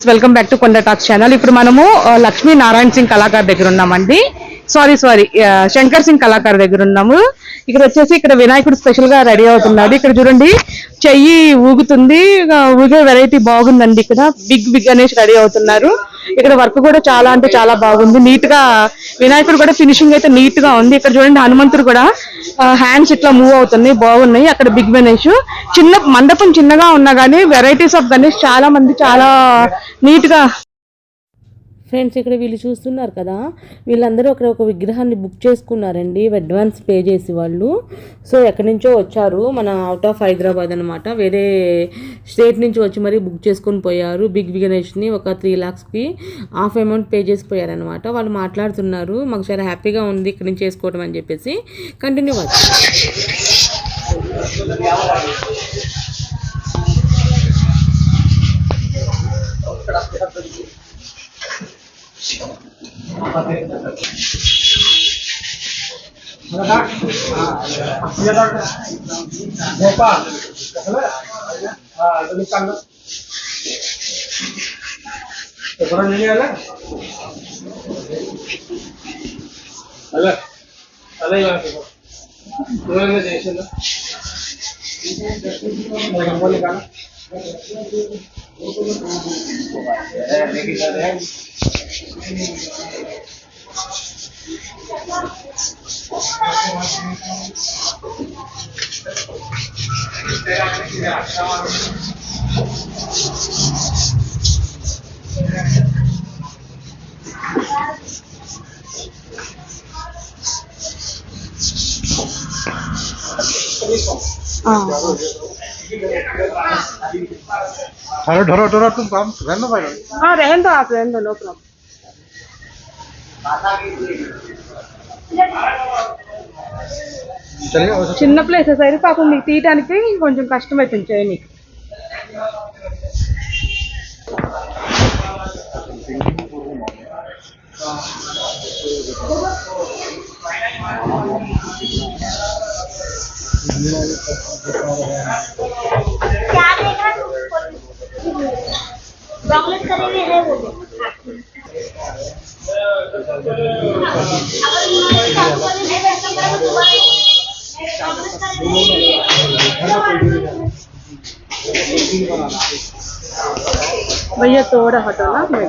Welcome back to కొండ talks channel. ఇప్పుడు మనము లక్ష్మీ నారాయణ సింగ్ కళాకారు దగ్గర ఉన్నామండి. సారీ శంకర్ సింగ్ కళాకారు దగ్గర ఉన్నాము. ఇక్కడ వచ్చేసి ఇక్కడ వినాయకుడు స్పెషల్ గా రెడీ అవుతున్నాడు. ఇక్కడ చూడండి చెయ్యి ఊగుతుంది, ఊగే వెరైటీ బాగుందండి. ఇక్కడ బిగ్ గణేష్ రెడీ అవుతున్నారు. ఇక్కడ వర్క్ కూడా చాలా అంటే చాలా బాగుంది. నీట్ గా వినాయకుడు కూడా ఫినిషింగ్ అయితే నీట్ గా ఉంది. ఇక్కడ చూడండి హనుమంతుడు కూడా హ్యాండ్స్ ఇట్లా మూవ్ అవుతున్నాయి, బాగున్నాయి. అక్కడ బిగ్ గణేష్ చిన్న మండపం చిన్నగా ఉన్నా కానీ వెరైటీస్ ఆఫ్ గణేష్ చాలా మంది చాలా నీట్ గా. ఫ్రెండ్స్ ఇక్కడ వీళ్ళు చూస్తున్నారు కదా, వీళ్ళందరూ అక్కడ ఒక విగ్రహాన్ని బుక్ చేసుకున్నారండి అడ్వాన్స్ పే చేసి వాళ్ళు. సో ఎక్కడి నుంచో వచ్చారు, మన అవుట్ ఆఫ్ హైదరాబాద్ అనమాట. వేరే స్టేట్ నుంచి వచ్చి మరీ బుక్ చేసుకుని పోయారు. బిగ్ గణేష్ని ఒక 3 lakhsకి హాఫ్ అమౌంట్ పే చేసి పోయారనమాట. వాళ్ళు మాట్లాడుతున్నారు, మాకు చాలా హ్యాపీగా ఉంది ఇక్కడ నుంచి చేసుకోవడం అని చెప్పేసి. కంటిన్యూ వచ్చు. अरे ढोरो ढोरो तुम काम रहने दो भाई। हाँ रहने दो, आप रहने दो, नो प्रॉब्लम. చిన్న ప్లేసెస్ అయితే పాపం మీకు తీయడానికి కొంచెం కష్టం అవుతుంది చేయనీకి. भैया थोड़ा हटो ना, मैं